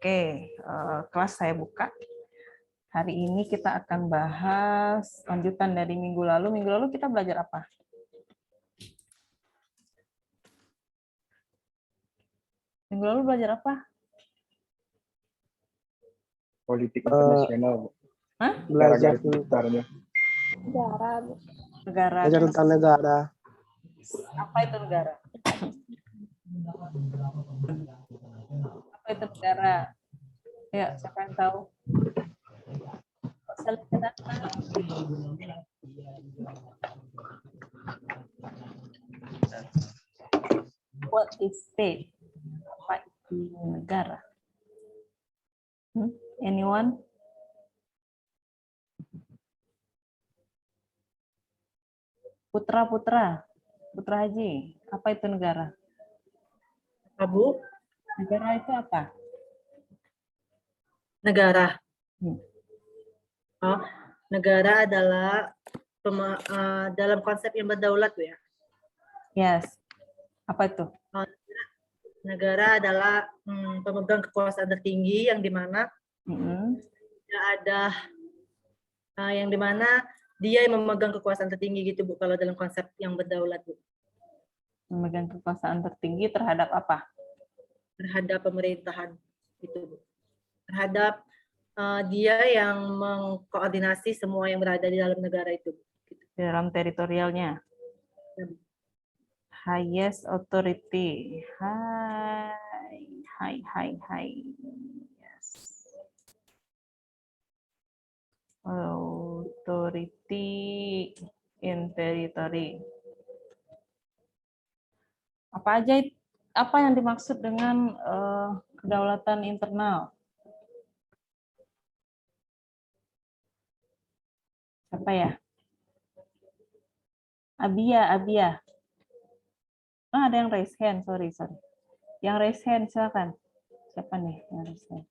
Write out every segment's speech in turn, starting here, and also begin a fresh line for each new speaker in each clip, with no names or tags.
Oke, kelas saya buka. Hari ini kita akan bahas lanjutan dari minggu lalu. Minggu lalu kita belajar apa? Minggu lalu belajar apa?
Politik internasional, Bu.
Hah?
Belajar
Belajar
besarnya.
Negara.
belajar tentang negara.
Apa itu negara? Apa itu negara? Ya, siapa yang tahu? What is state? Apa itu negara? Anyone? Putra Haji, apa itu negara?
Abu,
Negara itu apa?
negara.
Hmm.
Oh, negara adalah dalam konsep yang berdaulat, Bu, ya.
Yes. Apa itu?
Negara adalah pemegang kekuasaan tertinggi yang dimana tidak ada yang dimana dia yang memegang kekuasaan tertinggi gitu, Bu, kalau dalam konsep yang berdaulat, Bu.
Memegang kekuasaan tertinggi terhadap apa?
Terhadap pemerintahan gitu, Bu. Terhadap dia yang mengkoordinasi semua yang berada di dalam negara itu. Gitu.
Di dalam teritorialnya. Highest authority. Hai. Yes. Authority in territory. Apa yang dimaksud dengan kedaulatan internal? Apa ya? Abia. Ada yang raise hand, sorry. Yang raise hand, silakan. Siapa nih yang raise hand?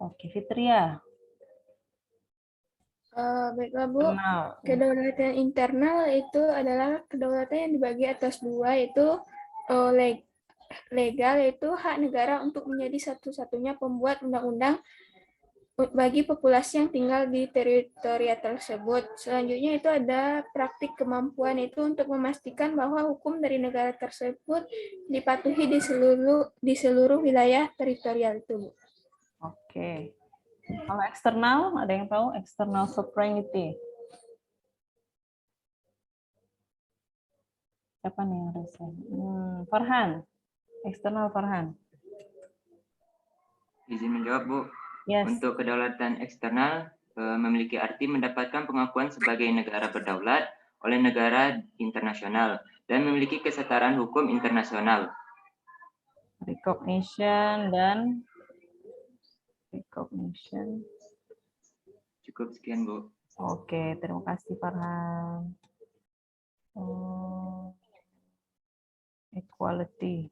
Oke, Fitria.
Baiklah, Bu. Kedaulatan internal itu adalah kedaulatan yang dibagi atas dua, yaitu legal, yaitu hak negara untuk menjadi satu-satunya pembuat undang-undang bagi populasi yang tinggal di teritorial tersebut. Selanjutnya itu ada praktik kemampuan, itu untuk memastikan bahwa hukum dari negara tersebut dipatuhi di seluruh wilayah teritorial itu, Bu.
Oke. Kalau eksternal, ada yang tahu external sovereignty? Siapa nih yang raise hand? Farhan. Eksternal Farhan.
Izin menjawab, Bu.
Yes.
Untuk kedaulatan eksternal memiliki arti mendapatkan pengakuan sebagai negara berdaulat oleh negara internasional dan memiliki kesetaraan hukum internasional.
Recognition.
Cukup sekian, Bu.
Oke, terima kasih Farhan. Equality.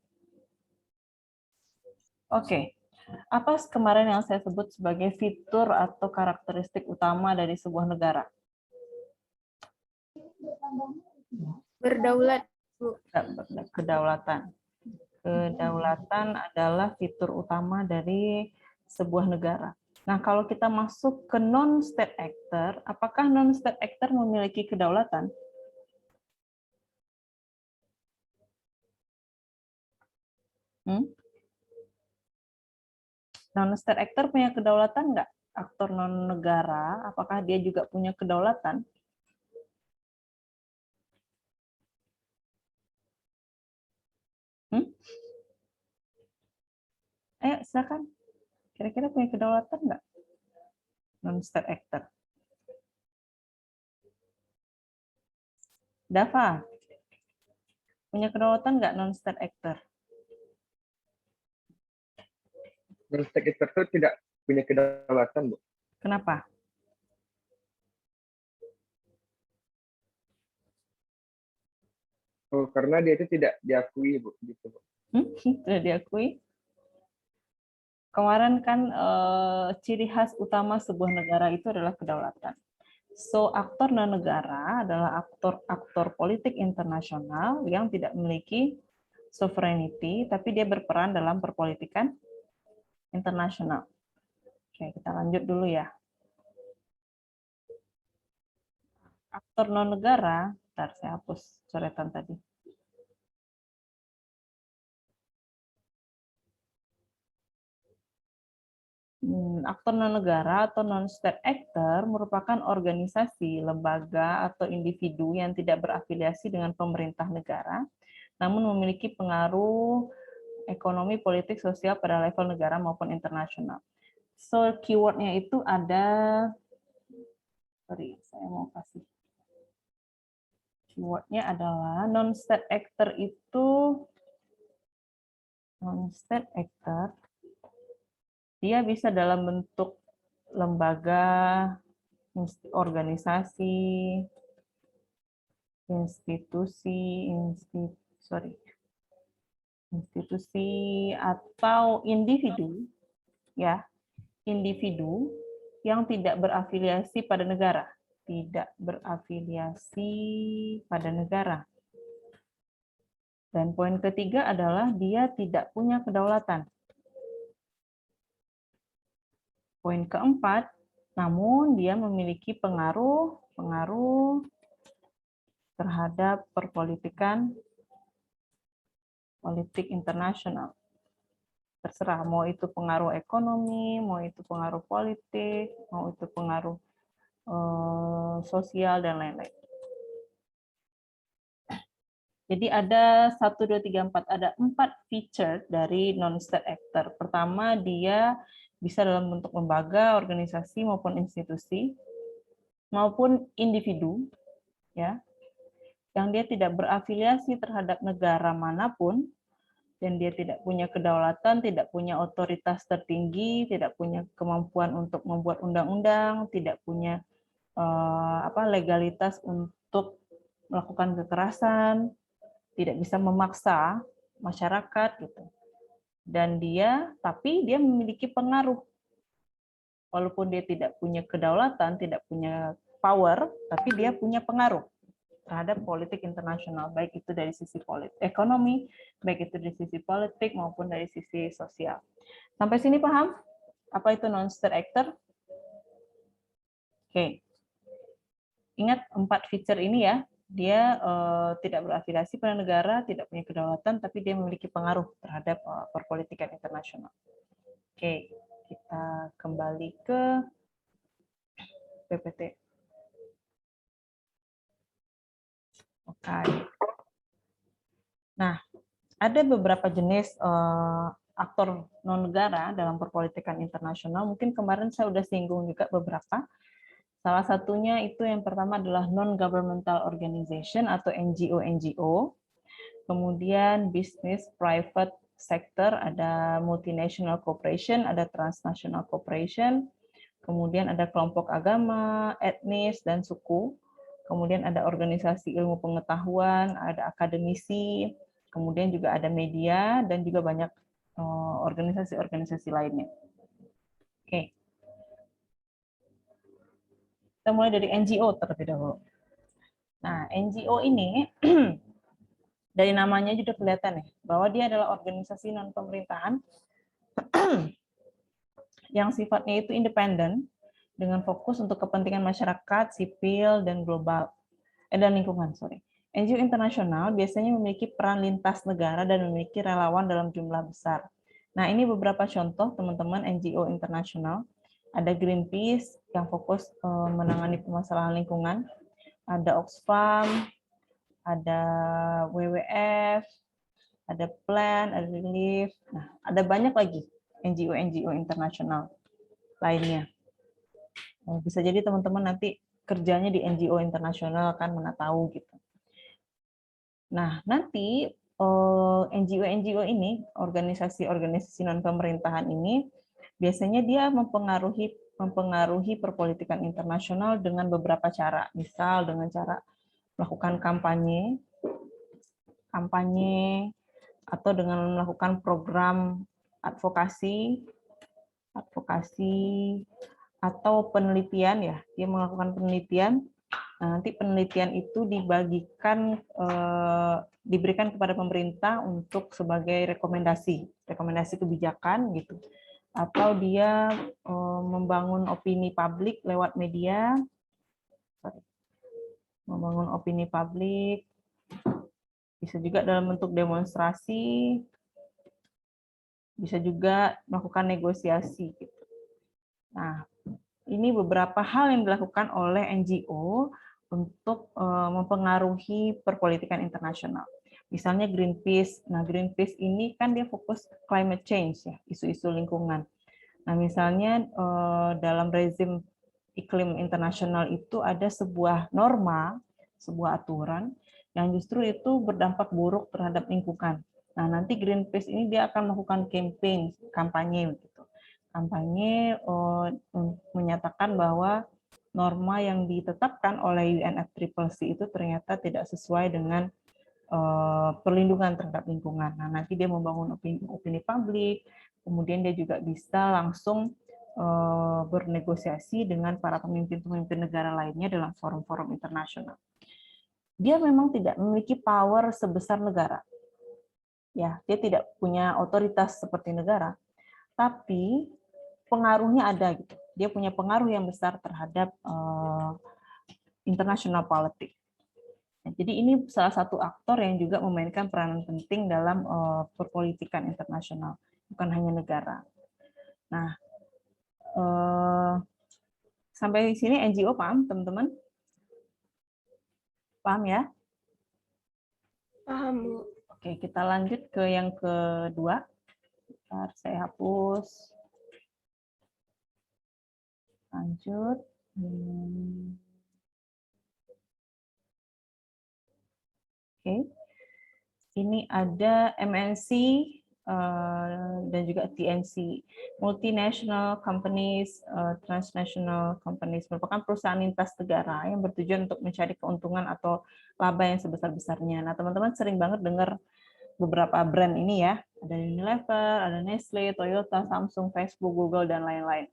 Oke. Apa kemarin yang saya sebut sebagai fitur atau karakteristik utama dari sebuah negara?
Berdaulat, Bu.
Kedaulatan. Kedaulatan adalah fitur utama dari sebuah negara. Nah, kalau kita masuk ke non-state actor, apakah non-state actor memiliki kedaulatan? Non-state actor punya kedaulatan nggak? Aktor non-negara, apakah dia juga punya kedaulatan? Ayo, silakan. Kira-kira punya kedaulatan nggak? Non-state actor. Dava, punya kedaulatan nggak non-state actor?
Non-state actor itu tidak punya kedaulatan, Bu.
Kenapa?
Oh, karena dia itu tidak diakui, Bu. Gitu, Bu.
Tidak diakui? Kemarin kan ciri khas utama sebuah negara itu adalah kedaulatan. So, aktor non-negara adalah aktor politik internasional yang tidak memiliki sovereignty, tapi dia berperan dalam perpolitikan internasional. Oke, kita lanjut dulu ya. Aktor non-negara, bentar saya hapus coretan tadi. Aktor non-negara atau non-state actor merupakan organisasi, lembaga, atau individu yang tidak berafiliasi dengan pemerintah negara, namun memiliki pengaruh ekonomi, politik, sosial pada level negara maupun internasional. So, keywordnya itu ada, saya mau kasih. Keywordnya adalah non-state actor itu, non-state actor, dia bisa dalam bentuk lembaga, organisasi, institusi atau individu, ya, individu yang tidak berafiliasi pada negara, tidak berafiliasi pada negara. Dan poin ketiga adalah dia tidak punya kedaulatan. Poin keempat, namun dia memiliki pengaruh terhadap perpolitikan politik internasional. Terserah, mau itu pengaruh ekonomi, mau itu pengaruh politik, mau itu pengaruh sosial, dan lain-lain. Jadi ada 1, 2, 3, 4, ada 4 feature dari non-state actor. Pertama, dia bisa dalam bentuk lembaga, organisasi, maupun institusi, maupun individu, ya, yang dia tidak berafiliasi terhadap negara manapun, dan dia tidak punya kedaulatan, tidak punya otoritas tertinggi, tidak punya kemampuan untuk membuat undang-undang, tidak punya legalitas untuk melakukan kekerasan, tidak bisa memaksa masyarakat, gitu. Dan tapi dia memiliki pengaruh. Walaupun dia tidak punya kedaulatan, tidak punya power, tapi dia punya pengaruh terhadap politik internasional, baik itu dari sisi ekonomi, baik itu dari sisi politik, maupun dari sisi sosial. Sampai sini paham? Apa itu non-state actor? Oke. Ingat 4 feature ini ya. Dia tidak berafiliasi pada negara, tidak punya kedaulatan, tapi dia memiliki pengaruh terhadap perpolitikan internasional. Oke, kita kembali ke PPT. Oke. Nah, ada beberapa jenis aktor non-negara dalam perpolitikan internasional. Mungkin kemarin saya sudah singgung juga beberapa. Salah satunya itu yang pertama adalah non-governmental organization atau NGO-NGO. Kemudian business, private sector, ada multinational corporation, ada transnational corporation. Kemudian ada kelompok agama, etnis, dan suku. Kemudian ada organisasi ilmu pengetahuan, ada akademisi, kemudian juga ada media, dan juga banyak organisasi-organisasi lainnya. Oke. Kita mulai dari NGO terlebih dahulu. Nah, NGO ini, dari namanya juga kelihatan ya, bahwa dia adalah organisasi non-pemerintahan yang sifatnya itu independen, dengan fokus untuk kepentingan masyarakat, sipil, dan global, dan lingkungan. NGO internasional biasanya memiliki peran lintas negara dan memiliki relawan dalam jumlah besar. Nah, ini beberapa contoh teman-teman NGO internasional. Ada Greenpeace yang fokus menangani permasalahan lingkungan, ada Oxfam, ada WWF, ada Plan, ada Relief. Nah, ada banyak lagi NGO internasional lainnya. Bisa jadi teman-teman nanti kerjanya di NGO internasional, kan mana tahu gitu. Nah, nanti NGO ini, organisasi-organisasi non-pemerintahan ini, biasanya dia mempengaruhi perpolitikan internasional dengan beberapa cara. Misal dengan cara melakukan kampanye, atau dengan melakukan program advokasi, atau penelitian ya. Dia melakukan penelitian. Nah, nanti penelitian itu diberikan kepada pemerintah untuk sebagai rekomendasi kebijakan gitu. atau dia membangun opini publik lewat media, membangun opini publik, bisa juga dalam bentuk demonstrasi, bisa juga melakukan negosiasi. Gitu. Nah, ini beberapa hal yang dilakukan oleh NGO untuk mempengaruhi perpolitikan internasional. Misalnya Greenpeace. Nah, Greenpeace ini kan dia fokus climate change ya, isu-isu lingkungan. Nah, misalnya dalam rezim iklim internasional itu ada sebuah norma, sebuah aturan yang justru itu berdampak buruk terhadap lingkungan. Nah, nanti Greenpeace ini dia akan melakukan campaign, kampanye gitu. Kampanye menyatakan bahwa norma yang ditetapkan oleh UNFCCC itu ternyata tidak sesuai dengan perlindungan terhadap lingkungan. Nah, nanti dia membangun opini publik, kemudian dia juga bisa langsung bernegosiasi dengan para pemimpin-pemimpin negara lainnya dalam forum-forum internasional. Dia memang tidak memiliki power sebesar negara. Ya, dia tidak punya otoritas seperti negara, tapi pengaruhnya ada gitu. Dia punya pengaruh yang besar terhadap international politics. Jadi ini salah satu aktor yang juga memainkan peranan penting dalam perpolitikan internasional, bukan hanya negara. Nah, sampai sini NGO paham, teman-teman? Paham ya?
Paham, Bu.
Oke, kita lanjut ke yang kedua. Bentar, saya hapus. Lanjut. Oke. Ini ada MNC dan juga TNC, multinational companies, transnational companies, merupakan perusahaan lintas negara yang bertujuan untuk mencari keuntungan atau laba yang sebesar-besarnya. Nah, teman-teman sering banget dengar beberapa brand ini ya, ada Unilever, ada Nestle, Toyota, Samsung, Facebook, Google, dan lain-lain.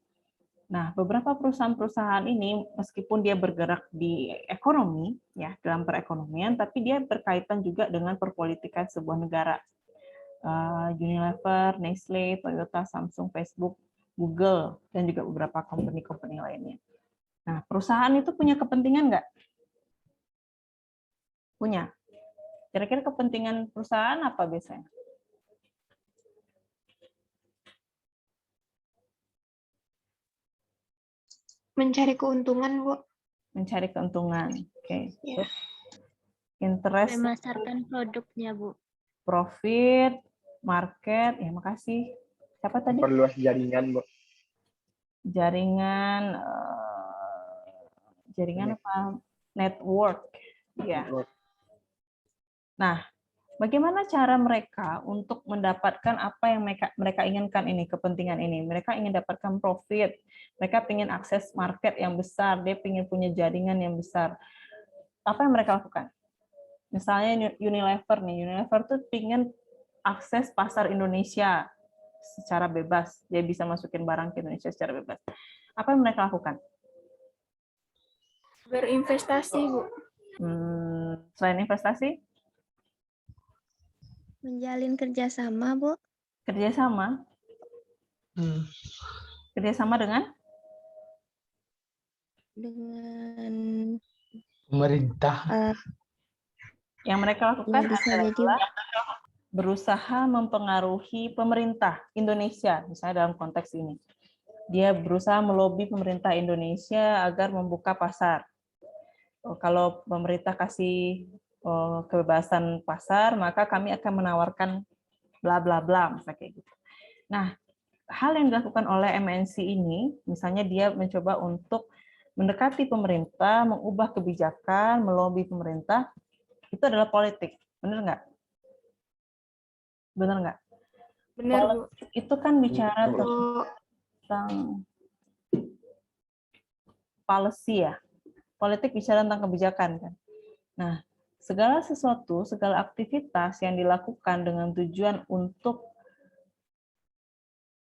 Nah, beberapa perusahaan-perusahaan ini meskipun dia bergerak di ekonomi, ya dalam perekonomian, tapi dia berkaitan juga dengan perpolitikan sebuah negara. Unilever, Nestle, Toyota, Samsung, Facebook, Google, dan juga beberapa company-company lainnya. Nah, perusahaan itu punya kepentingan nggak? Punya. Kira-kira kepentingan perusahaan apa biasanya?
Mencari keuntungan, Bu.
Mencari keuntungan. Oke.
Ya.
Interest,
memasarkan produknya, Bu.
profit, market, ya makasih. Siapa tadi?
Perluas jaringan, Bu.
Jaringan, apa? Network. Ya. Nah, bagaimana cara mereka untuk mendapatkan apa yang mereka inginkan ini, kepentingan ini? Mereka ingin dapatkan profit, mereka ingin akses market yang besar, dia ingin punya jaringan yang besar. Apa yang mereka lakukan? Misalnya Unilever nih, Unilever tuh ingin akses pasar Indonesia secara bebas, dia bisa masukin barang ke Indonesia secara bebas. Apa yang mereka lakukan?
Berinvestasi, Bu.
Selain investasi?
Menjalin kerjasama, Bu.
Kerjasama? Kerjasama dengan?
Dengan
pemerintah.
Yang mereka lakukan adalah berusaha mempengaruhi pemerintah Indonesia, misalnya dalam konteks ini. Dia berusaha melobi pemerintah Indonesia agar membuka pasar. Kalau pemerintah kasih kebebasan pasar, maka kami akan menawarkan bla bla bla, misalnya kayak gitu. Nah, hal yang dilakukan oleh MNC ini, misalnya dia mencoba untuk mendekati pemerintah, mengubah kebijakan, melobi pemerintah, itu adalah politik, benar nggak? Benar nggak?
Benar, Bu.
Itu kan bicara tentang policy ya. Politik bicara tentang kebijakan kan. Nah, segala sesuatu, segala aktivitas yang dilakukan dengan tujuan untuk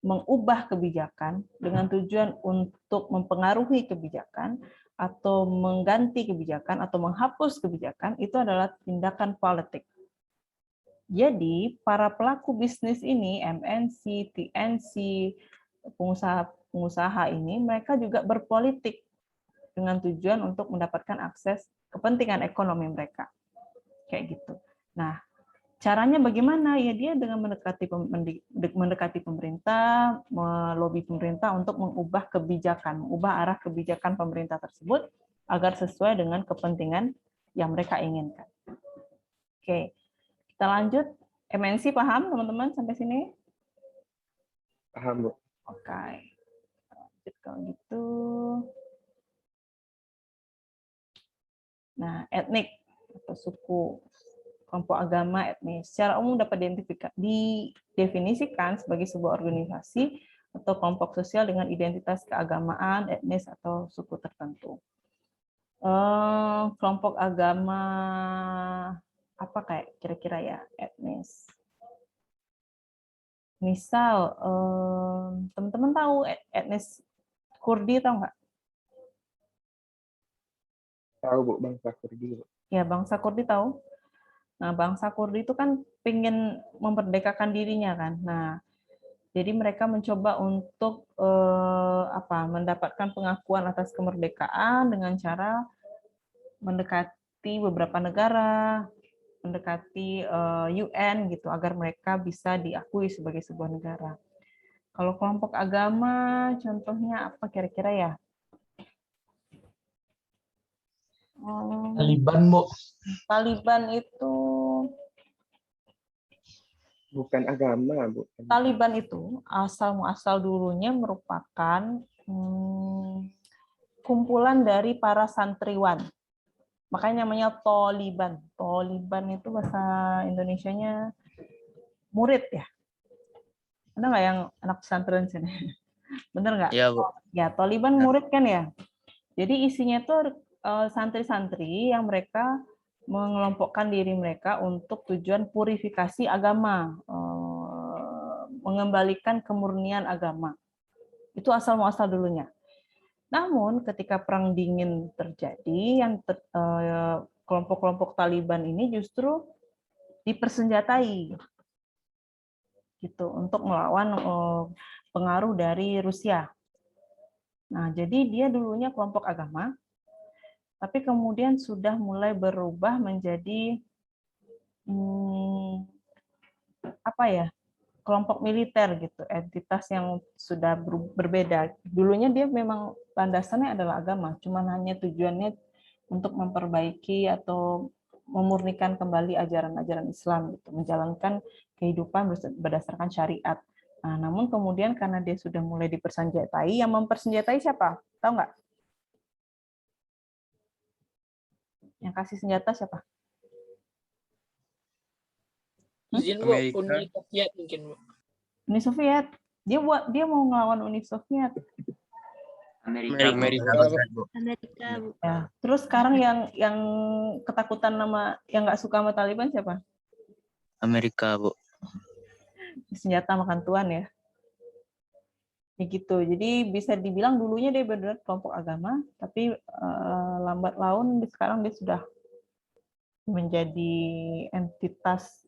mengubah kebijakan, dengan tujuan untuk mempengaruhi kebijakan, atau mengganti kebijakan, atau menghapus kebijakan, itu adalah tindakan politik. Jadi, para pelaku bisnis ini, MNC, TNC, pengusaha ini mereka juga berpolitik dengan tujuan untuk mendapatkan akses kepentingan ekonomi mereka. Kayak gitu. Nah, caranya bagaimana? Ya dia dengan mendekati pemerintah, melobi pemerintah untuk mengubah kebijakan, mengubah arah kebijakan pemerintah tersebut agar sesuai dengan kepentingan yang mereka inginkan. Oke, kita lanjut. MNC paham teman-teman sampai sini?
Paham, Bu.
Oke. Lanjut kalau gitu. Nah, etnik atau suku, kelompok agama, etnis secara umum dapat didefinisikan sebagai sebuah organisasi atau kelompok sosial dengan identitas keagamaan, etnis atau suku tertentu. Kelompok agama apa kayak kira-kira ya, etnis. Misal, teman-teman tahu etnis Kurdi, tahu nggak?
Tahu, Bu, bangsa Kurdi, Bu.
Ya, bangsa Kurdi tahu. Nah, bangsa Kurdi itu kan pengen memerdekakan dirinya kan. Nah, jadi mereka mencoba untuk mendapatkan pengakuan atas kemerdekaan dengan cara mendekati beberapa negara, mendekati UN gitu agar mereka bisa diakui sebagai sebuah negara. Kalau kelompok agama, contohnya apa kira-kira ya?
Taliban, Bu.
Taliban itu
Bukan agama, Bu.
Taliban itu asal dulunya merupakan kumpulan dari para santriwan. Makanya namanya Taliban. Taliban itu bahasa Indonesianya murid ya. Ada nggak yang anak pesantren sini? Bener nggak?
Iya, Bu.
Ya, Taliban murid kan ya. Jadi isinya itu santri-santri yang mereka mengelompokkan diri mereka untuk tujuan purifikasi agama, mengembalikan kemurnian agama. Itu asal-muasal dulunya. Namun ketika Perang Dingin terjadi, yang kelompok-kelompok Taliban ini justru dipersenjatai gitu untuk melawan pengaruh dari Rusia. Nah, jadi dia dulunya kelompok agama, tapi kemudian sudah mulai berubah menjadi kelompok militer gitu, entitas yang sudah berbeda. Dulunya dia memang landasannya adalah agama, cuman hanya tujuannya untuk memperbaiki atau memurnikan kembali ajaran-ajaran Islam gitu, menjalankan kehidupan berdasarkan syariat. Nah, namun kemudian karena dia sudah mulai dipersenjatai, yang mempersenjatai siapa? Tahu nggak? Yang kasih senjata siapa?
Izin, Bu, Uni Soviet mungkin, Bu.
Uni Soviet. Dia mau ngelawan Uni Soviet.
Amerika, Bu.
Ya. Terus sekarang yang ketakutan yang nggak suka sama Taliban siapa?
Amerika, Bu.
Senjata makan tuan ya. Ya gitu. Jadi bisa dibilang dulunya dia benar kelompok agama, tapi lambat laun sekarang dia sudah menjadi entitas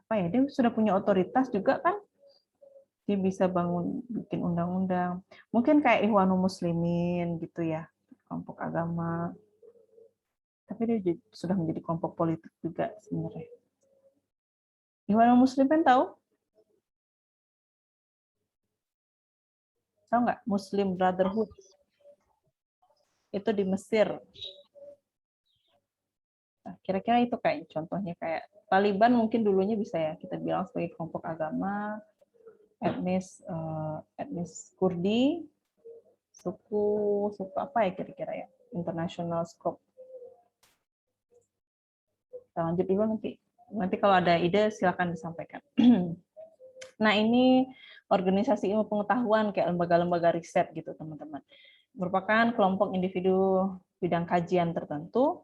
dia sudah punya otoritas juga kan, dia bisa bikin undang-undang, mungkin kayak Ikhwanul Muslimin gitu ya, kelompok agama, tapi dia sudah menjadi kelompok politik juga sebenarnya. Ikhwanul Muslimin tahu nggak? Muslim Brotherhood itu di Mesir. Nah, kira-kira itu kayak contohnya kayak Taliban mungkin dulunya bisa ya kita bilang sebagai kelompok agama, etnis Kurdi, suku apa ya kira-kira ya, international scope. Kita lanjut dulu nanti kalau ada ide silakan disampaikan. Nah, ini organisasi ilmu pengetahuan kayak lembaga-lembaga riset gitu teman-teman, merupakan kelompok individu bidang kajian tertentu,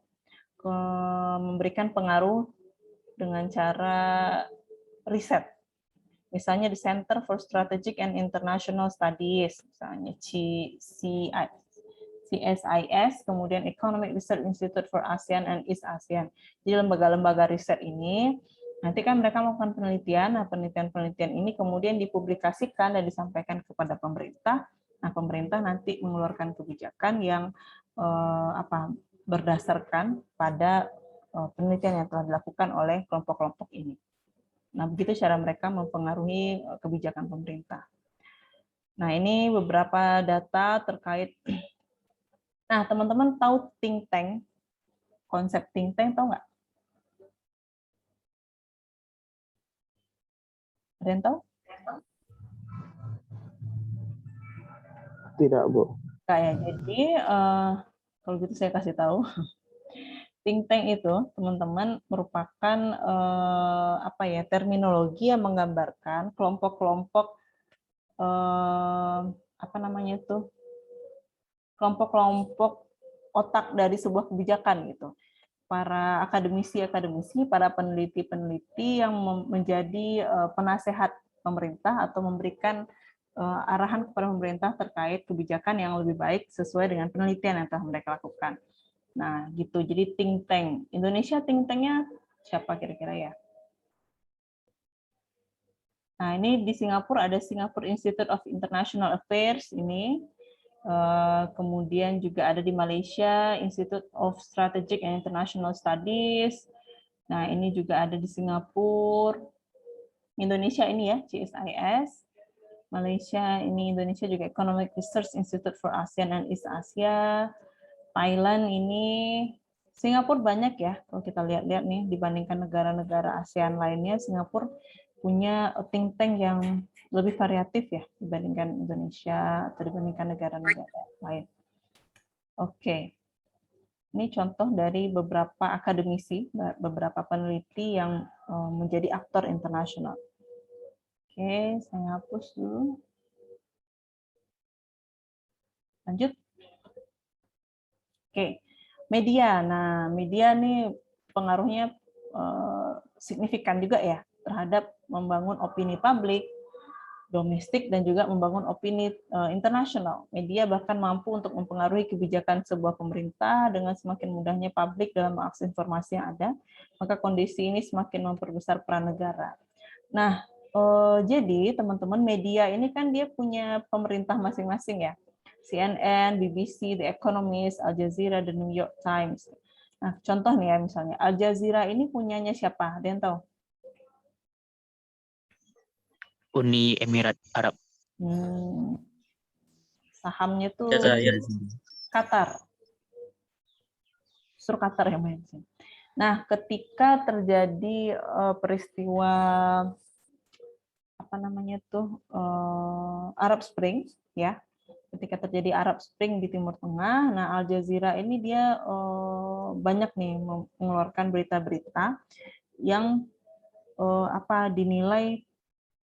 memberikan pengaruh dengan cara riset. Misalnya di Center for Strategic and International Studies, misalnya CSIS, kemudian Economic Research Institute for ASEAN and East ASEAN. Jadi lembaga-lembaga riset ini Nanti kan mereka melakukan penelitian, nah penelitian-penelitian ini kemudian dipublikasikan dan disampaikan kepada pemerintah. Nah, pemerintah nanti mengeluarkan kebijakan yang berdasarkan pada penelitian yang telah dilakukan oleh kelompok-kelompok ini. Nah, begitu cara mereka mempengaruhi kebijakan pemerintah. Nah, ini beberapa data terkait. Nah, teman-teman tahu think tank? Konsep think tank tahu nggak? Ada yang tahu?
Tidak, Bu.
Kayak jadi kalau gitu saya kasih tahu. Think tank itu, teman-teman, merupakan terminologi yang menggambarkan kelompok-kelompok kelompok-kelompok otak dari sebuah kebijakan gitu. Para akademisi-akademisi, para peneliti-peneliti yang menjadi penasehat pemerintah atau memberikan arahan kepada pemerintah terkait kebijakan yang lebih baik sesuai dengan penelitian yang telah mereka lakukan. Nah, gitu. Jadi think tank. Indonesia think tank-nya siapa kira-kira ya? Nah, ini di Singapura ada Singapore Institute of International Affairs ini. Kemudian juga ada di Malaysia Institute of Strategic and International Studies. Nah, ini juga ada di Singapura. Indonesia ini ya, CSIS. Malaysia ini, Indonesia juga Economic Research Institute for ASEAN and East Asia. Thailand ini, Singapura banyak ya, kalau kita lihat-lihat nih, dibandingkan negara-negara ASEAN lainnya, Singapura punya think tank yang lebih variatif ya dibandingkan Indonesia atau dibandingkan negara-negara lain. Oke. Ini contoh dari beberapa akademisi, beberapa peneliti yang menjadi aktor internasional. Oke, saya hapus dulu. Lanjut. Oke, media. Nah, media nih pengaruhnya signifikan juga ya terhadap membangun opini publik, domestik, dan juga membangun opini internasional. Media bahkan mampu untuk mempengaruhi kebijakan sebuah pemerintah dengan semakin mudahnya publik dalam mengakses informasi yang ada, maka kondisi ini semakin memperbesar peran negara. Nah, jadi teman-teman, media ini kan dia punya pemerintah masing-masing ya. CNN, BBC, The Economist, Al Jazeera, The New York Times. Nah, contoh nih ya misalnya, Al Jazeera ini punyanya siapa? Ada yang tahu?
Uni Emirat Arab.
Sahamnya tuh
Jazair.
Qatar. Justru Qatar yang main sih. Nah, ketika terjadi peristiwa Arab Spring, ya, ketika terjadi Arab Spring di Timur Tengah, nah Al Jazeera ini dia banyak nih mengeluarkan berita-berita yang dinilai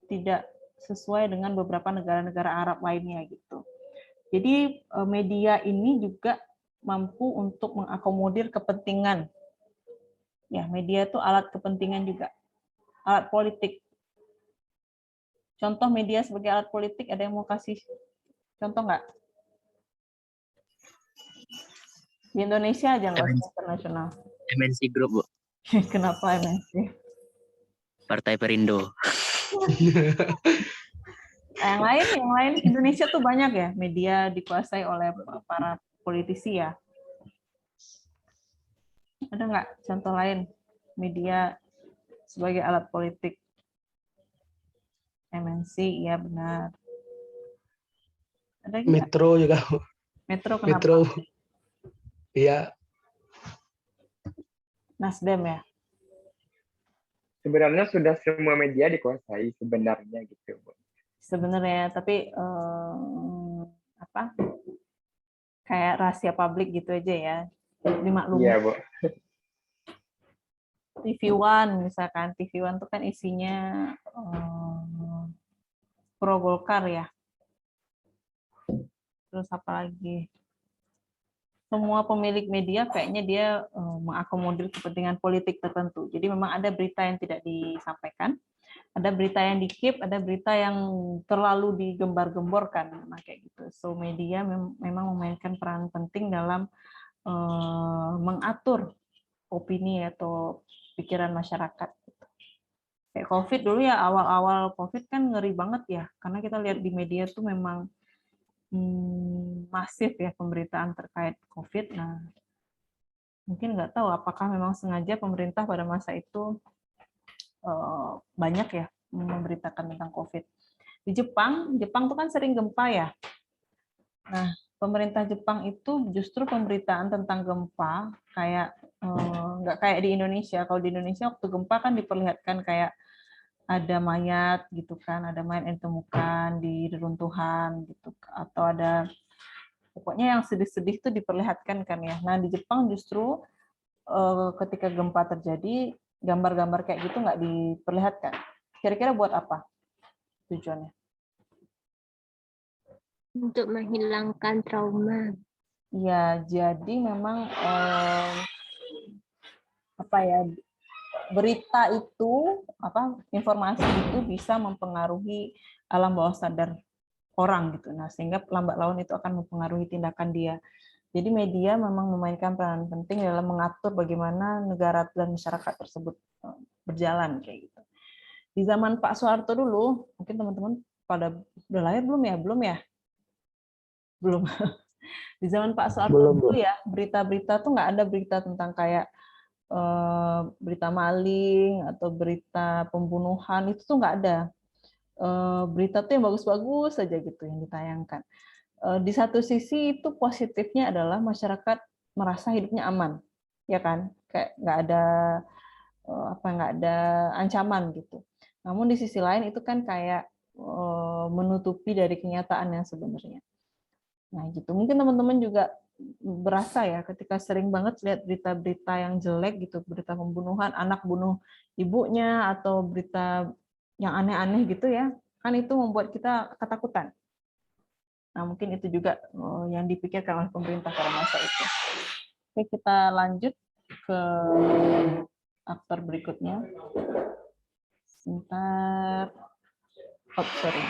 tidak sesuai dengan beberapa negara-negara Arab lainnya gitu. Jadi media ini juga mampu untuk mengakomodir kepentingan. Ya, media itu alat kepentingan juga, alat politik. Contoh media sebagai alat politik, ada yang mau kasih contoh nggak? Di Indonesia aja nggak usah internasional.
MNC Group, Bu.
Kenapa MNC?
Partai Perindo.
Yang lain Indonesia tuh banyak ya media dikuasai oleh para politisi ya. Ada nggak contoh lain media sebagai alat politik? MNC, ya benar. Ada
Metro juga.
Metro kenapa?
Metro. Iya.
Nasdem ya.
Sebenarnya sudah semua media dikuasai sebenarnya gitu, Bu.
Sebenarnya, tapi kayak rahasia publik gitu aja ya, dimaklumi.
Iya, Bu.
TV One misalkan, TV One itu kan isinya pro Golkar ya. Terus apa lagi? Semua pemilik media kayaknya dia mengakomodir kepentingan politik tertentu. Jadi memang ada berita yang tidak disampaikan, ada berita yang di-keep, ada berita yang terlalu digembar-gemborkan, nah, kayak gitu. So media memang memainkan peran penting dalam mengatur opini atau pikiran masyarakat. Kayak COVID dulu ya, awal-awal COVID kan ngeri banget ya, karena kita lihat di media tuh memang masif ya pemberitaan terkait COVID. Nah, mungkin nggak tahu apakah memang sengaja pemerintah pada masa itu banyak ya memberitakan tentang COVID. Di Jepang tuh kan sering gempa ya. Nah, pemerintah Jepang itu justru pemberitaan tentang gempa kayak nggak kayak di Indonesia. Kalau di Indonesia waktu gempa kan diperlihatkan kayak ada mayat gitu kan, ada mayat yang ditemukan di reruntuhan gitu, atau ada pokoknya yang sedih-sedih itu diperlihatkan kan ya. Nah di Jepang justru ketika gempa terjadi gambar-gambar kayak gitu nggak diperlihatkan. Kira-kira buat apa tujuannya?
Untuk menghilangkan trauma.
Ya, jadi memang apa ya, berita itu informasi itu bisa mempengaruhi alam bawah sadar orang gitu. Nah, sehingga lambat laun itu akan mempengaruhi tindakan dia. Jadi media memang memainkan peranan penting dalam mengatur bagaimana negara dan masyarakat tersebut berjalan kayak gitu. Di zaman Pak Soeharto dulu, mungkin teman-teman pada udah lahir belum ya? Belum. Di zaman Pak Soeharto dulu ya, berita-berita tuh nggak ada berita tentang kayak berita maling atau berita pembunuhan, itu tuh nggak ada. Berita tuh yang bagus-bagus saja gitu yang ditayangkan. Di satu sisi itu positifnya adalah masyarakat merasa hidupnya aman, ya kan? Kayak nggak ada ancaman gitu. Namun di sisi lain itu kan kayak menutupi dari kenyataan yang sebenarnya. Nah gitu. Mungkin teman-teman juga berasa ya ketika sering banget lihat berita-berita yang jelek gitu, berita pembunuhan, anak bunuh ibunya atau berita yang aneh-aneh gitu ya, kan itu membuat kita ketakutan. Nah mungkin itu juga yang dipikirkan oleh pemerintah pada masa itu. Oke, kita lanjut ke aktor berikutnya. Sebentar. Oh, sorry.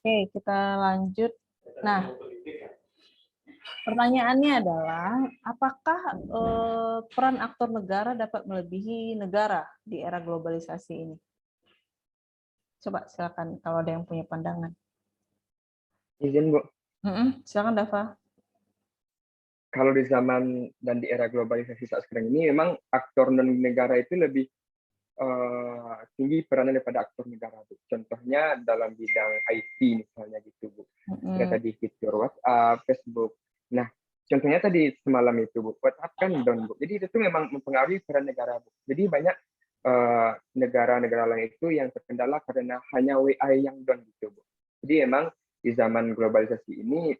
Oke, kita lanjut. Nah, pertanyaannya adalah, apakah peran aktor negara dapat melebihi negara di era globalisasi ini? Coba silakan kalau ada yang punya pandangan.
Izin, Bu.
Silakan, Dava.
Kalau di zaman dan di era globalisasi saat sekarang ini, memang aktor non-negara itu lebih tinggi perannya daripada aktor negara, Bu. Contohnya dalam bidang IT misalnya gitu, Bu. Ada tadi fitur WhatsApp, Facebook. Nah, contohnya tadi semalam itu, Bu, WhatsApp kan down, Bu. Jadi itu memang mempengaruhi peran negara, Bu. Jadi banyak negara-negara lain itu yang terkendala karena hanya WA yang down gitu, Bu. Jadi emang di zaman globalisasi ini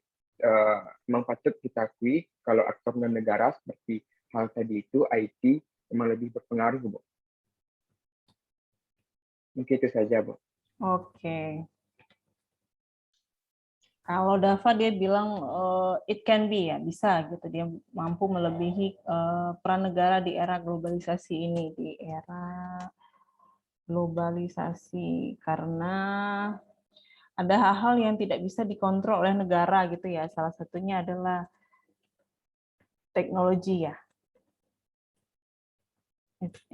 memang patut kita akui kalau aktor non-negara seperti hal tadi itu IT memang lebih berpengaruh, Bu. Mungkin itu saja, Bu.
Oke. Kalau Dava dia bilang it can be ya, bisa gitu, dia mampu melebihi peran negara di era globalisasi ini, di era globalisasi karena ada hal-hal yang tidak bisa dikontrol oleh negara gitu ya. Salah satunya adalah teknologi ya,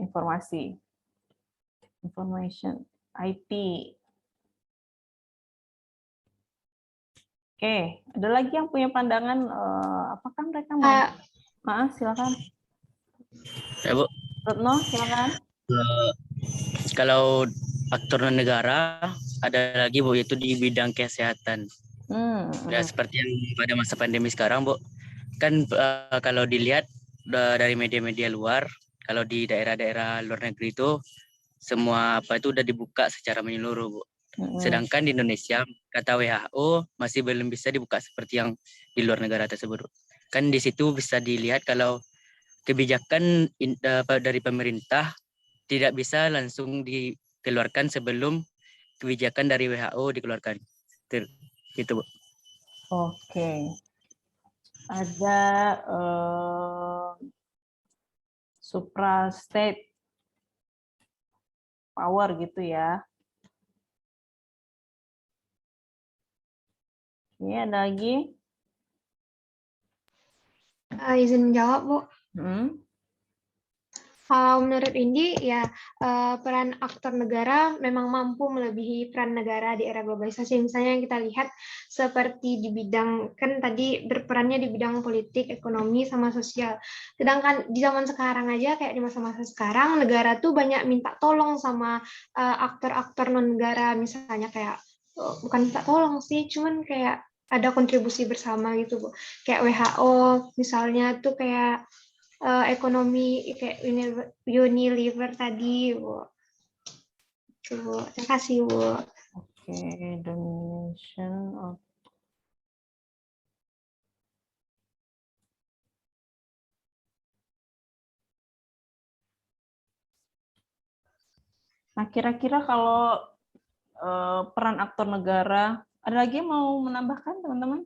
information, IT. Oke, ada lagi yang punya pandangan? Apakah mereka mau? Silakan.
Ya, Bu.
Retno, silakan.
Kalau aktor negara ada lagi, Bu, yaitu di bidang kesehatan. Ya seperti yang pada masa pandemi sekarang, Bu. Kan kalau dilihat dari media-media luar, kalau di daerah-daerah luar negeri itu semua apa itu udah dibuka secara menyeluruh, Bu. Sedangkan di Indonesia, kata WHO, masih belum bisa dibuka seperti yang di luar negara tersebut. Kan di situ bisa dilihat kalau kebijakan dari pemerintah tidak bisa langsung dikeluarkan sebelum kebijakan dari WHO dikeluarkan. Gitu, Bu.
Oke. Ada supra-state power gitu ya. Ini ada lagi.
Izin menjawab, Bu. Kalau menurut Indi, ya peran aktor negara memang mampu melebihi peran negara di era globalisasi. Misalnya yang kita lihat seperti di bidang, kan tadi berperannya di bidang politik, ekonomi, sama sosial. Sedangkan di zaman sekarang aja, kayak di masa-masa sekarang, negara tuh banyak minta tolong sama aktor-aktor non-negara. Misalnya kayak, bukan minta tolong sih, cuman kayak ada kontribusi bersama gitu, Bu. Kayak WHO, misalnya tuh kayak ekonomi kayak Unilever tadi, Bu. Tuh, terima kasih, Bu.
Oke, donation of Nah, kira-kira kalau peran aktor negara, ada lagi yang mau menambahkan, teman-teman?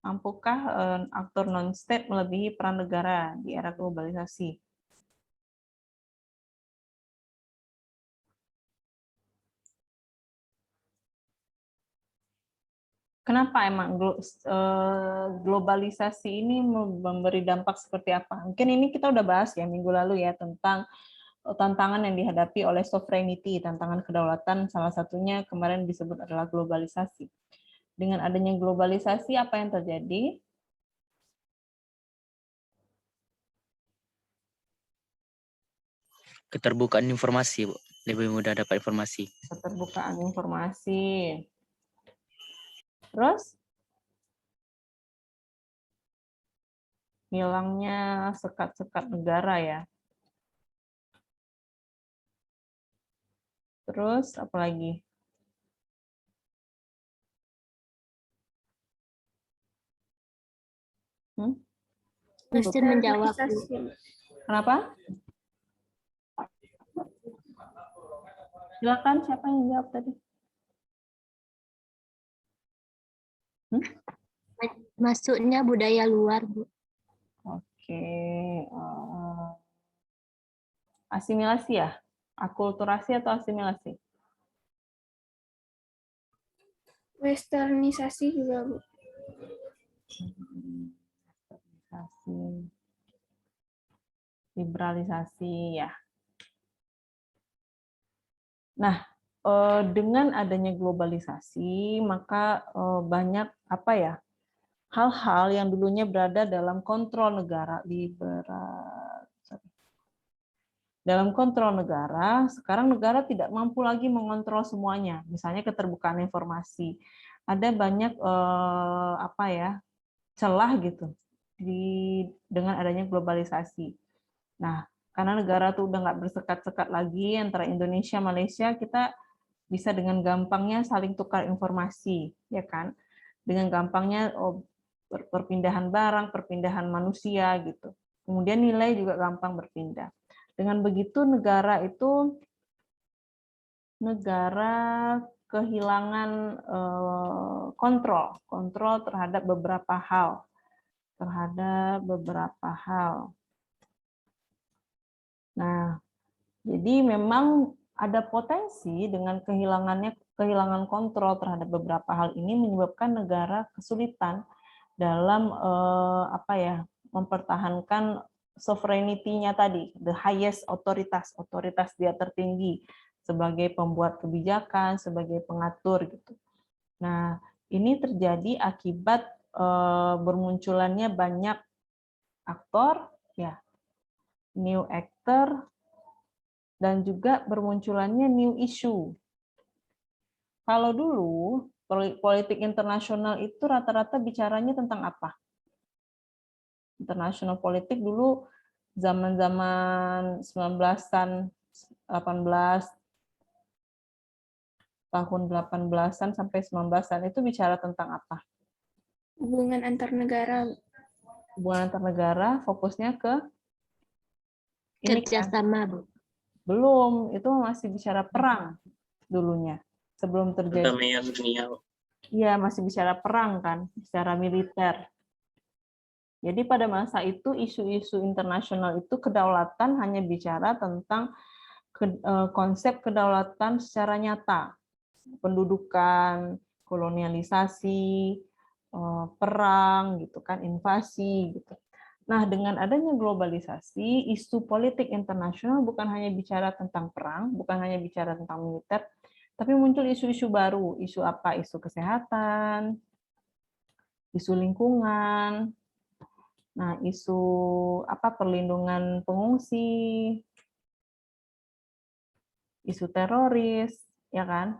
Mampukah aktor non-state melebihi peran negara di era globalisasi? Kenapa emang globalisasi ini memberi dampak seperti apa? Mungkin ini kita udah bahas ya minggu lalu ya tentang tantangan yang dihadapi oleh sovereignty, tantangan kedaulatan, salah satunya kemarin disebut adalah globalisasi. Dengan adanya globalisasi, apa yang terjadi?
Keterbukaan informasi, Bu. Lebih mudah dapat informasi.
Keterbukaan informasi. Terus? Hilangnya sekat-sekat negara ya. Terus apa lagi?
Pasti menjawab.
Kenapa? Silakan, siapa yang jawab tadi?
Masuknya budaya luar, Bu.
Oke. Asimilasi ya? Akulturasi atau asimilasi?
Westernisasi juga, Bu.
Liberalisasi ya. Nah, dengan adanya globalisasi, maka banyak apa ya hal-hal yang dulunya berada dalam kontrol negara, dalam kontrol negara, sekarang negara tidak mampu lagi mengontrol semuanya. Misalnya keterbukaan informasi, ada banyak apa ya celah gitu dengan adanya globalisasi. Nah, karena negara tuh udah nggak bersekat-sekat lagi antara Indonesia, Malaysia, kita bisa dengan gampangnya saling tukar informasi, ya kan? Dengan gampangnya perpindahan barang, perpindahan manusia gitu. Kemudian nilai juga gampang berpindah. Dengan begitu negara itu kehilangan kontrol terhadap beberapa hal. Nah, jadi memang ada potensi dengan kehilangan kontrol terhadap beberapa hal ini menyebabkan negara kesulitan dalam mempertahankan sovereignty-nya tadi, the highest otoritas dia tertinggi sebagai pembuat kebijakan, sebagai pengatur gitu. Nah, ini terjadi akibat bermunculannya banyak aktor, ya, new actor, dan juga bermunculannya new issue. Kalau dulu politik internasional itu rata-rata bicaranya tentang apa? Internasional politik dulu zaman-zaman 19-an, 18 tahun 18-an sampai 19-an itu bicara tentang apa?
Hubungan antar negara.
Hubungan antar negara fokusnya ke
kerjasama, Bu.
Belum, itu masih bicara perang dulunya. Sebelum terjadi. Iya, masih bicara perang kan, secara militer. Jadi pada masa itu isu-isu internasional itu kedaulatan hanya bicara tentang konsep kedaulatan secara nyata, pendudukan, kolonialisasi, perang gitu kan, invasi gitu. Nah, dengan adanya globalisasi, isu politik internasional bukan hanya bicara tentang perang, bukan hanya bicara tentang militer, tapi muncul isu-isu baru. Isu apa? Isu kesehatan, isu lingkungan, nah isu apa? Perlindungan pengungsi, isu teroris, ya kan?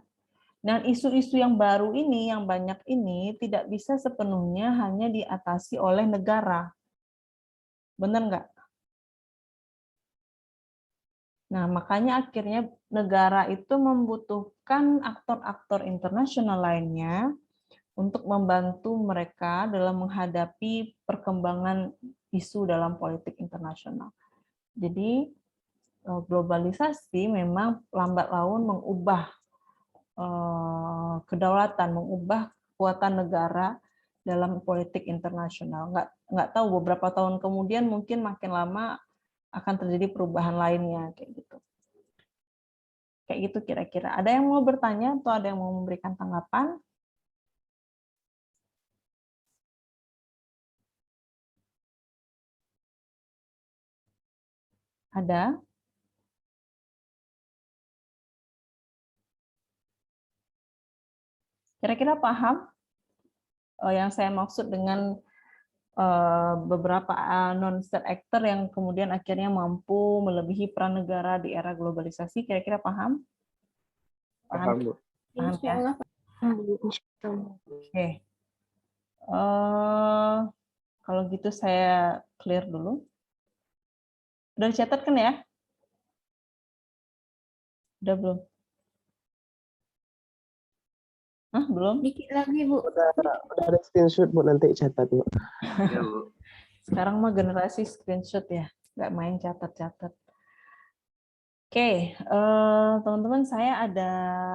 Dan isu-isu yang baru ini, yang banyak ini, tidak bisa sepenuhnya hanya diatasi oleh negara. Benar nggak? Nah, makanya akhirnya negara itu membutuhkan aktor-aktor internasional lainnya untuk membantu mereka dalam menghadapi perkembangan isu dalam politik internasional. Jadi, globalisasi memang lambat laun mengubah kedaulatan, mengubah kekuatan negara dalam politik internasional. Nggak tahu beberapa tahun kemudian mungkin makin lama akan terjadi perubahan lainnya kayak gitu. Kayak gitu kira-kira. Ada yang mau bertanya atau ada yang mau memberikan tanggapan? Ada? Kira-kira paham yang saya maksud dengan beberapa non-state actor yang kemudian akhirnya mampu melebihi peran negara di era globalisasi? Kira-kira paham?
Paham, Bu.
Paham ya? Oke. Kalau gitu saya clear dulu. Udah dicatat kan ya? Udah belum? Hah, belum?
Dikit lagi, Bu.
Udah ada screenshot, Bu, nanti catat, Bu.
Sekarang mah generasi screenshot ya, nggak main catat-catat. Oke, teman-teman, saya ada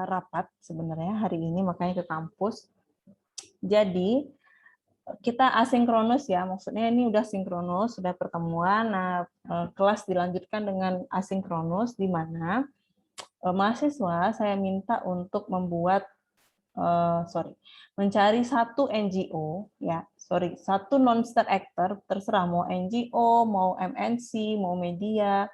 rapat sebenarnya hari ini, makanya ke kampus. Jadi, kita asinkronus ya, maksudnya ini udah sinkronus, sudah pertemuan, nah kelas dilanjutkan dengan asinkronus, di mana mahasiswa saya minta untuk membuat mencari satu NGO, satu non-state actor, terserah mau NGO, mau MNC, mau media,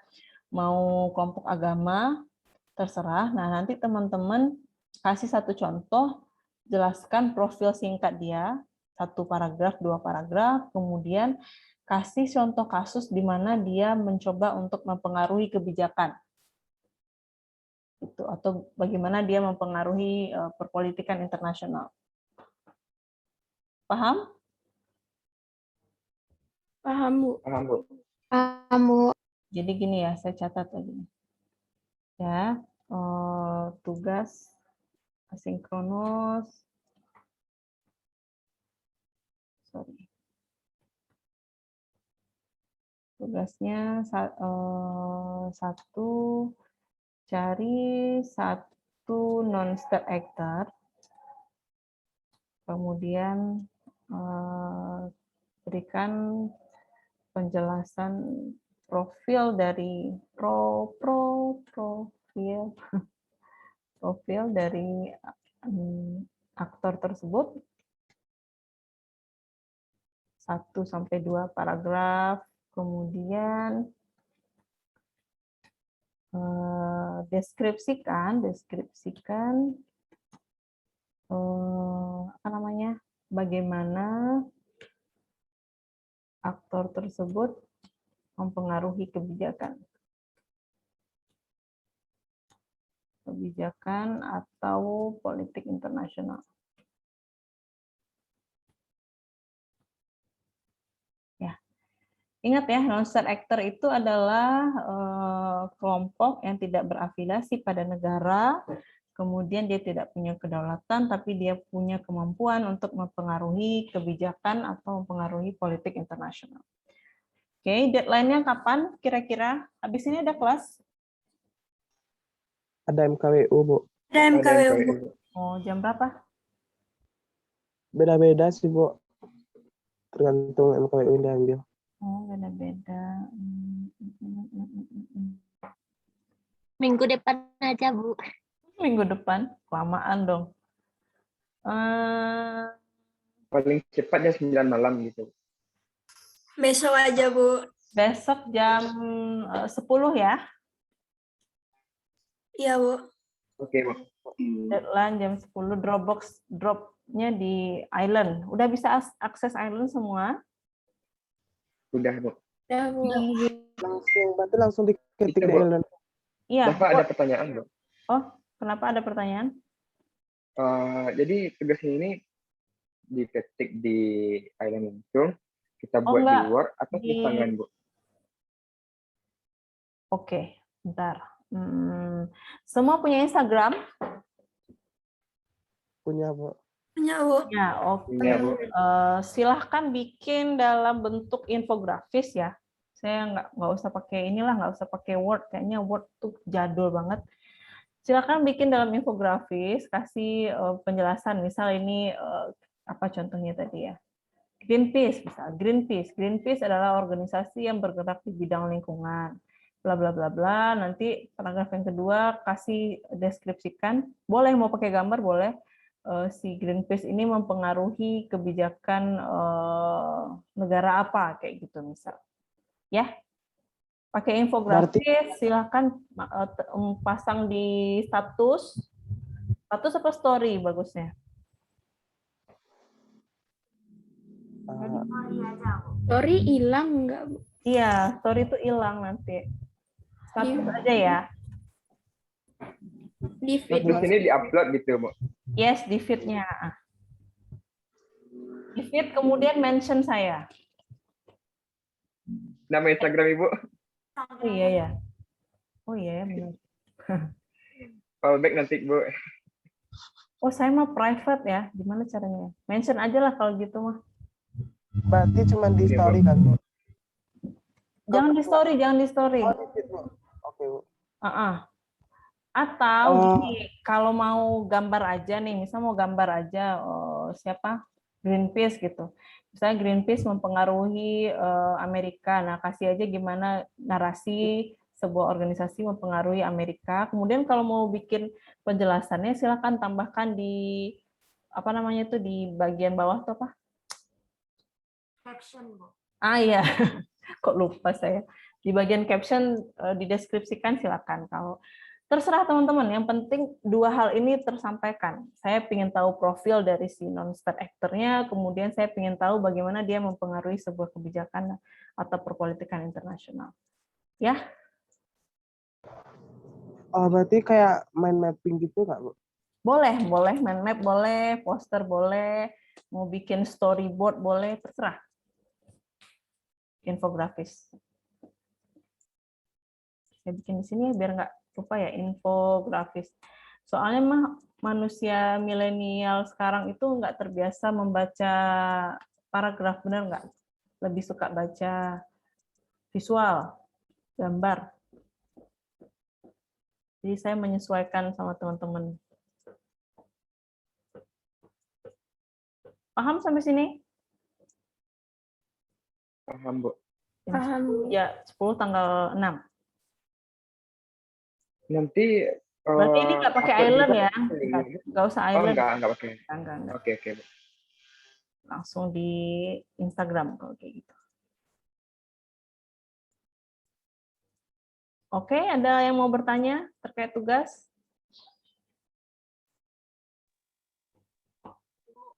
mau kelompok agama, terserah. Nah, nanti teman-teman kasih satu contoh, jelaskan profil singkat dia, 1 paragraf, 2 paragraf, kemudian kasih contoh kasus di mana dia mencoba untuk mempengaruhi kebijakan. Itu, atau bagaimana dia mempengaruhi perpolitikan internasional. Paham?
Paham, Bu.
Paham, Bu.
Paham, Bu.
Jadi gini ya, saya catat lagi. Ya, tugas asinkronus. Tugasnya satu, cari satu non-state actor, kemudian berikan penjelasan profil dari profil dari aktor tersebut, 1-2 paragraf, kemudian deskripsikan bagaimana aktor tersebut mempengaruhi kebijakan atau politik internasional. Ya, ingat ya, non-state actor itu adalah kelompok yang tidak berafiliasi pada negara, kemudian dia tidak punya kedaulatan, tapi dia punya kemampuan untuk mempengaruhi kebijakan atau mempengaruhi politik internasional. Oke, deadline-nya kapan kira-kira? Habis ini ada kelas?
Ada MKWU, Bu.
Ada MKWU, Bu.
Oh, jam berapa?
Beda-beda sih, Bu. Tergantung MKWU yang diambil.
Oh, beda-beda.
Minggu depan aja, Bu.
Minggu depan? Kelamaan dong.
Paling cepatnya 9 malam gitu.
Besok aja, Bu.
Besok jam 10 ya.
Iya, Bu.
Oke, Bu.
Deadline jam 10, dropnya di Island. Udah bisa akses Island semua?
Udah, Bu.
Ya, Bu.
Berarti langsung diketik
Itu,
di
Bu.
Island.
Iya.
Bapak ada pertanyaan, Bu.
Oh, kenapa ada pertanyaan?
Jadi tugas ini diketik di Island langsung, kita
Oh,
buat di
enggak.
Word atau
Di-
tulisan, Bu?
Oke, bentar. Semua punya Instagram?
Punya, Bu.
Punya, Bu.
Ya, oke.
Punya, Bu.
Silahkan bikin dalam bentuk infografis ya. Saya nggak usah pakai inilah, nggak usah pakai Word. Kayaknya Word tuh jadul banget. Silakan bikin dalam infografis, kasih penjelasan. Misal ini apa contohnya tadi ya? Greenpeace, misal Greenpeace. Greenpeace adalah organisasi yang bergerak di bidang lingkungan. Bla bla bla bla. Nanti paragraf yang kedua kasih deskripsikan. Boleh mau pakai gambar, boleh. Si Greenpeace ini mempengaruhi kebijakan negara apa kayak gitu misal. Ya. Pakai infografis, silakan pasang di status. Status apa story bagusnya?
Story hilang nggak, Bu?
Iya, story itu hilang nanti. Status aja ya.
Di feed.
Terus ini di-upload gitu, Bu.
Yes, di feed-nya. Di feed kemudian mention saya.
Nama Instagram Ibu?
Oh iya ya. Oh iya ya benar.
Callback nanti, Bu.
Oh saya mah private ya. Gimana caranya? Mention aja lah kalau gitu mah.
Berarti cuma di story kan, Bu?
Jangan di story, jangan di story.
Oh, di feed, Bu. Oke, Bu.
Atau gini, kalau mau gambar aja nih, misal mau gambar aja siapa Greenpeace gitu. Misalnya Greenpeace mempengaruhi Amerika. Nah, kasih aja gimana narasi sebuah organisasi mempengaruhi Amerika. Kemudian kalau mau bikin penjelasannya silakan tambahkan di apa namanya itu di bagian bawah tuh apa?
Caption, Bu.
Ah iya. Kok lupa saya. Di bagian caption dideskripsikan silakan. Kalau terserah teman-teman, yang penting dua hal ini tersampaikan. Saya ingin tahu profil dari si non-state actor-nya, kemudian saya ingin tahu bagaimana dia mempengaruhi sebuah kebijakan atau perpolitikan internasional. Ya?
Oh, berarti kayak mind mapping gitu nggak, Bu?
Boleh, boleh. Mind map boleh, poster boleh, mau bikin storyboard boleh, terserah. Infografis. Saya bikin di sini biar nggak lupa ya, infografis. Soalnya mah manusia milenial sekarang itu nggak terbiasa membaca paragraf, benar nggak? Lebih suka baca visual, gambar. Jadi saya menyesuaikan sama teman-teman. Paham sampai sini?
Paham, Bu.
Paham.
Ya, 10 tanggal 6.
Nanti
Berarti ini nggak pakai
upload
island
juga
ya? Nggak usah island.
Enggak pakai.
Enggak.
Oke, Bu.
Langsung di Instagram kalau kayak gitu. Oke, ada yang mau bertanya terkait tugas?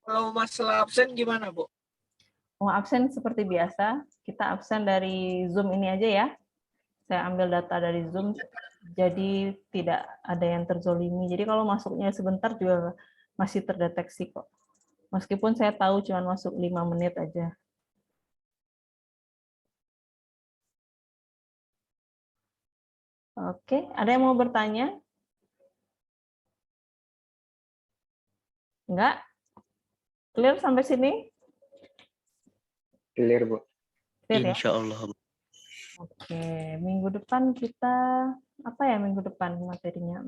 Kalau masalah absen gimana, Bu?
Oh, absen seperti biasa. Kita absen dari Zoom ini aja ya. Saya ambil data dari Zoom, jadi tidak ada yang terzolimi. Jadi kalau masuknya sebentar juga masih terdeteksi kok. Meskipun saya tahu cuma masuk 5 menit aja. Oke, ada yang mau bertanya? Enggak? Clear sampai sini?
Clear, Bu.
Clear ya?
Insya Allah.
Oke, minggu depan kita apa ya minggu depan materinya?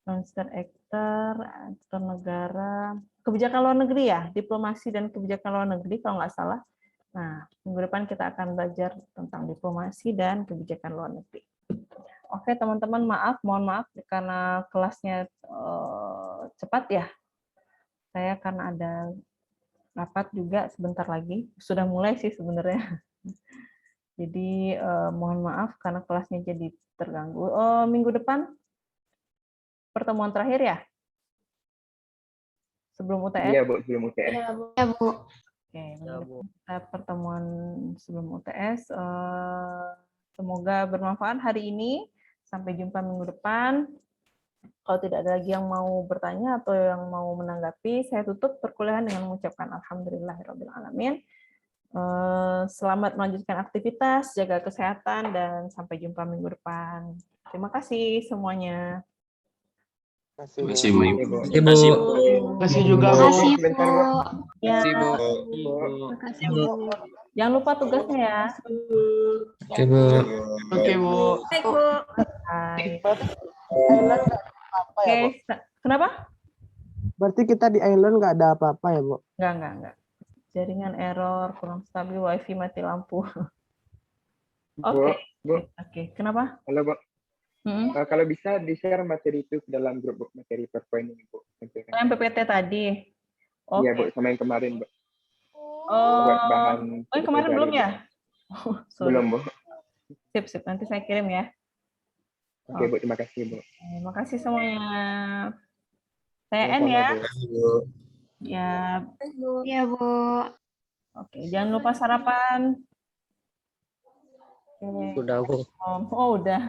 Non-state actor, aktor negara, kebijakan luar negeri ya, diplomasi dan kebijakan luar negeri kalau nggak salah. Nah, minggu depan kita akan belajar tentang diplomasi dan kebijakan luar negeri. Oke, teman-teman, mohon maaf karena kelasnya cepat ya. Saya karena ada rapat juga sebentar lagi. Sudah mulai sih sebenarnya. Jadi mohon maaf karena kelasnya jadi terganggu. Oh, minggu depan pertemuan terakhir ya? Sebelum UTS?
Iya, Bu, sebelum UTS.
Iya, Bu. Ya, Bu.
Oke, kita pertemuan sebelum UTS. Semoga bermanfaat hari ini. Sampai jumpa minggu depan. Kalau tidak ada lagi yang mau bertanya atau yang mau menanggapi, saya tutup perkuliahan dengan mengucapkan alhamdulillahirrahmanirrahim. Selamat melanjutkan aktivitas, jaga kesehatan, dan sampai jumpa minggu depan. Terima kasih semuanya.
Terima kasih, Bu.
Terima kasih, Bu.
Terima kasih juga, Bu.
Terima kasih,
Sebentar, Bu.
Ya,
Terima kasih, Bu.
jangan lupa tugasnya ya.
Oke, Bu.
Oke, Bu.
Baik, Bu.
Hai.
Island nggak ada apa-apa ya, Bu?
Oke, kenapa?
Berarti kita di island nggak ada apa-apa ya, Bu?
Enggak. Jaringan error, kurang stabil, wifi mati lampu. Oke. Oke, kenapa?
Halo, Bu. Kalau bisa di-share materi itu ke dalam grup materi PowerPoint ini, Bu.
Yang PPT tadi. Oke.
Iya, Bu, sama yang kemarin, Bu.
Oh,
bahan
yang kemarin belum ya?
Belum, Bu.
Sip. Nanti saya kirim ya.
Oke, Bu. Terima kasih, Bu.
Terima kasih semuanya. Saya N ya. Ya.
Ya, Bu.
Oke, jangan lupa sarapan. Oke.
Udah, Bu.
Oh, udah.